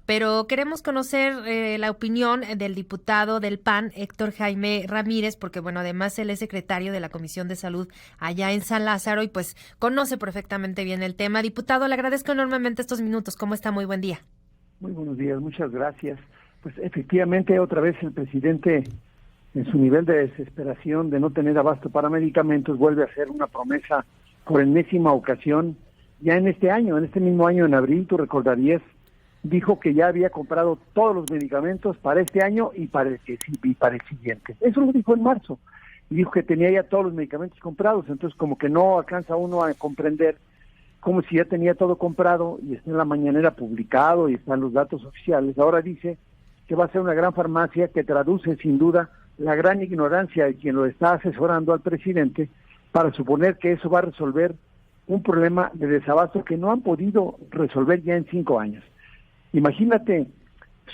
pero queremos conocer la opinión del diputado del PAN, Héctor Jaime Ramírez, porque bueno, además él es secretario de la Comisión de Salud allá en San Lázaro y pues conoce perfectamente bien el tema. Diputado, le agradezco enormemente estos minutos. ¿Cómo está? Muy buen día. Muy buenos días, muchas gracias. Pues efectivamente otra vez el presidente, en su nivel de desesperación de no tener abasto para medicamentos, vuelve a hacer una promesa por enésima ocasión. Ya en este año, en este mismo año, en abril, tú recordarías, dijo que ya había comprado todos los medicamentos para este año y para el siguiente. Eso lo dijo en marzo. Y dijo que tenía ya todos los medicamentos comprados. Entonces, como que no alcanza uno a comprender como si ya tenía todo comprado y está en la mañanera publicado y están los datos oficiales. Ahora dice que va a ser una gran farmacia, que traduce sin duda la gran ignorancia de quien lo está asesorando al presidente para suponer que eso va a resolver un problema de desabasto que no han podido resolver ya en 5 años. Imagínate,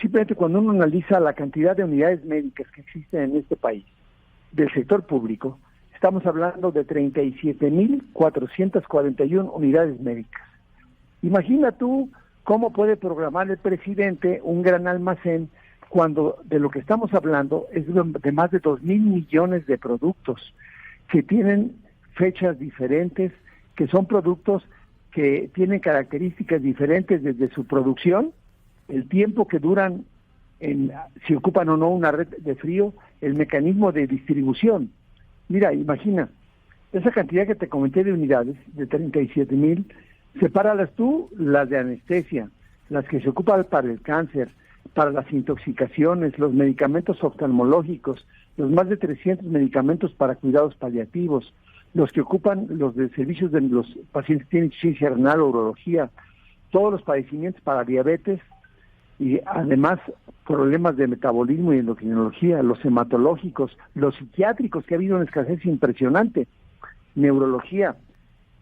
simplemente cuando uno analiza la cantidad de unidades médicas que existen en este país, del sector público, estamos hablando de 37,441 unidades médicas. Imagina tú cómo puede programar el presidente un gran almacén cuando de lo que estamos hablando es de más de 2,000 millones de productos que tienen fechas diferentes, que son productos que tienen características diferentes desde su producción, el tiempo que duran, si ocupan o no una red de frío, el mecanismo de distribución. Mira, imagina, esa cantidad que te comenté de unidades, de 37,000, sepáralas tú, las de anestesia, las que se ocupan para el cáncer, para las intoxicaciones, los medicamentos oftalmológicos, los más de 300 medicamentos para cuidados paliativos, los que ocupan los de servicios de los pacientes que tienen insuficiencia renal o urología, todos los padecimientos para diabetes y además problemas de metabolismo y endocrinología, los hematológicos, los psiquiátricos, que ha habido una escasez impresionante, neurología.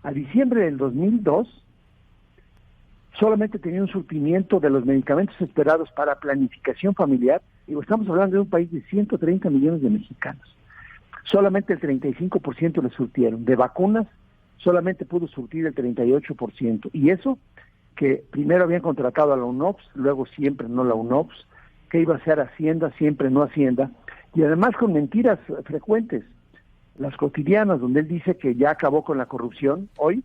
A diciembre del 2002 solamente tenía un surtimiento de los medicamentos esperados para planificación familiar, y estamos hablando de un país de 130 millones de mexicanos. Solamente el 35% le surtieron. De vacunas, solamente pudo surtir el 38%. Y eso, que primero habían contratado a la UNOPS, luego siempre no la UNOPS, que iba a ser Hacienda, siempre no Hacienda, y además con mentiras frecuentes. Las cotidianas, donde él dice que ya acabó con la corrupción, hoy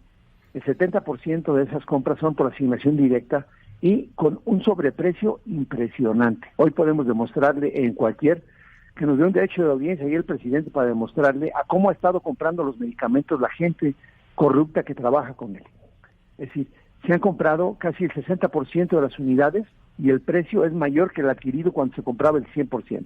el 70% de esas compras son por asignación directa y con un sobreprecio impresionante. Hoy podemos demostrarle en cualquier que nos dé un derecho de audiencia y el presidente para demostrarle a cómo ha estado comprando los medicamentos la gente corrupta que trabaja con él. Es decir, se han comprado casi el 60% de las unidades y el precio es mayor que el adquirido cuando se compraba el 100%.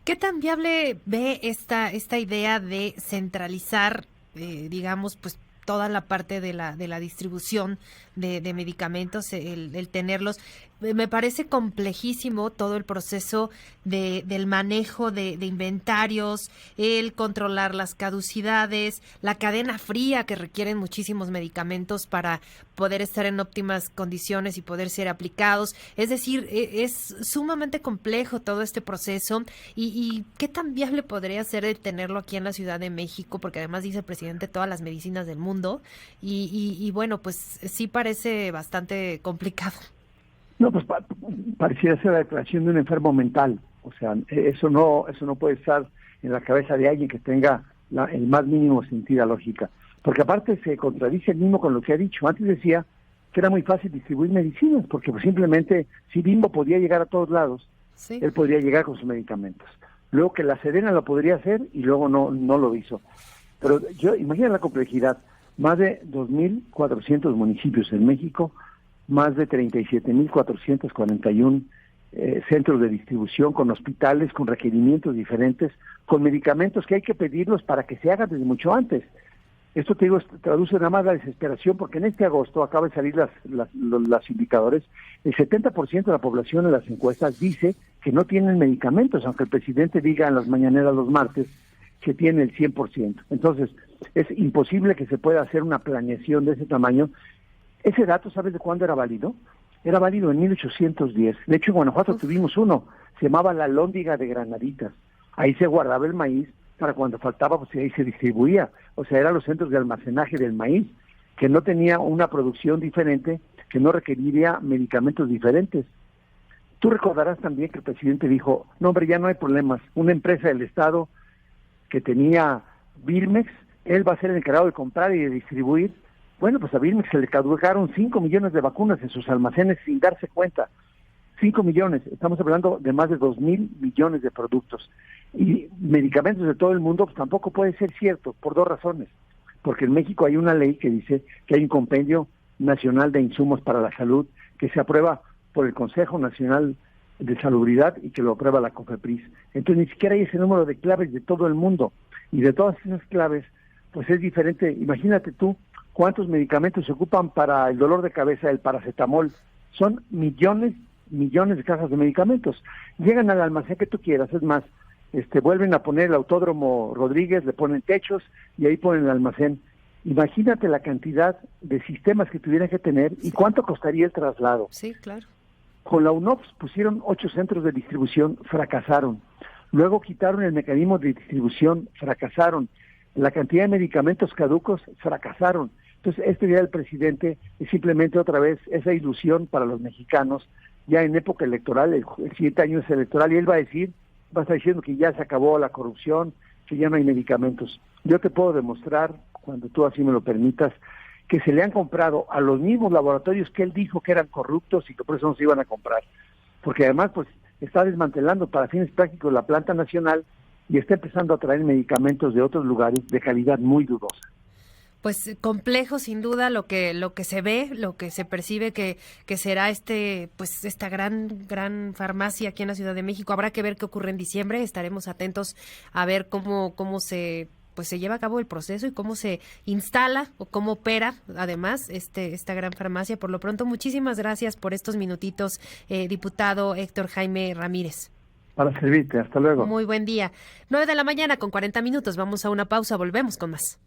¿Qué tan viable ve esta idea de centralizar, digamos, pues toda la parte de la distribución de medicamentos, el tenerlos? Me parece complejísimo todo el proceso del manejo de inventarios, el controlar las caducidades, la cadena fría que requieren muchísimos medicamentos para poder estar en óptimas condiciones y poder ser aplicados. Es decir, es sumamente complejo todo este proceso y ¿qué tan viable podría ser el tenerlo aquí en la Ciudad de México? Porque además dice el presidente todas las medicinas del mundo y bueno, pues sí parece bastante complicado. No, pues pareciera ser la declaración de un enfermo mental. O sea, eso no puede estar en la cabeza de alguien que tenga el más mínimo sentido lógica. Porque aparte se contradice el mismo con lo que ha dicho. Antes decía que era muy fácil distribuir medicinas, porque pues simplemente si Bimbo podía llegar a todos lados, sí, él podría llegar con sus medicamentos. Luego que la Sedena lo podría hacer y luego no lo hizo. Pero imagina la complejidad. Más de 2,400 municipios en México, más de 37,441 centros de distribución con hospitales, con requerimientos diferentes, con medicamentos que hay que pedirlos para que se hagan desde mucho antes. Esto, te digo, traduce nada más la desesperación, porque en este agosto, acaba de salir los indicadores, el 70% de la población en las encuestas dice que no tienen medicamentos, aunque el presidente diga en las mañaneras los martes que tiene el 100%. Entonces, es imposible que se pueda hacer una planeación de ese tamaño. Ese dato, ¿sabes de cuándo era válido? Era válido en 1810. De hecho, en Guanajuato tuvimos uno, se llamaba la Lóndiga de Granaditas. Ahí se guardaba el maíz para cuando faltaba, pues ahí se distribuía. O sea, eran los centros de almacenaje del maíz, que no tenía una producción diferente, que no requeriría medicamentos diferentes. Tú recordarás también que el presidente dijo, no hombre, ya no hay problemas, una empresa del Estado que tenía Birmex, él va a ser el encargado de comprar y de distribuir. Bueno, pues a Birmex se le caducaron 5 millones de vacunas en sus almacenes sin darse cuenta. 5 millones, estamos hablando de más de 2,000 millones de productos. Y medicamentos de todo el mundo pues, tampoco puede ser cierto, por 2 razones. Porque en México hay una ley que dice que hay un compendio nacional de insumos para la salud que se aprueba por el Consejo Nacional de Salubridad y que lo aprueba la COFEPRIS. Entonces ni siquiera hay ese número de claves de todo el mundo. Y de todas esas claves, pues es diferente. Imagínate tú cuántos medicamentos se ocupan para el dolor de cabeza, el paracetamol. Son millones de cajas de medicamentos. Llegan al almacén que tú quieras, es más, vuelven a poner el Autódromo Rodríguez, le ponen techos y ahí ponen el almacén. Imagínate la cantidad de sistemas que tuvieran que tener y cuánto costaría el traslado. Sí, claro. Con la UNOPS pusieron 8 centros de distribución, fracasaron. Luego quitaron el mecanismo de distribución, fracasaron. La cantidad de medicamentos caducos, fracasaron. Entonces, esta idea del presidente es simplemente otra vez esa ilusión para los mexicanos, ya en época electoral, el siguiente año es electoral, y él va a estar diciendo que ya se acabó la corrupción, que ya no hay medicamentos. Yo te puedo demostrar, cuando tú así me lo permitas, que se le han comprado a los mismos laboratorios que él dijo que eran corruptos y que por eso no se iban a comprar. Porque además, pues, está desmantelando para fines prácticos la planta nacional y está empezando a traer medicamentos de otros lugares de calidad muy dudosa. Pues complejo sin duda lo que se ve, lo que se percibe que será pues esta gran farmacia aquí en la Ciudad de México. Habrá que ver qué ocurre en diciembre, estaremos atentos a ver cómo se lleva a cabo el proceso y cómo se instala o cómo opera además esta gran farmacia. Por lo pronto, muchísimas gracias por estos minutitos, diputado Héctor Jaime Ramírez. Para servirte, hasta luego. Muy buen día. 9:40 a.m, vamos a una pausa, volvemos con más.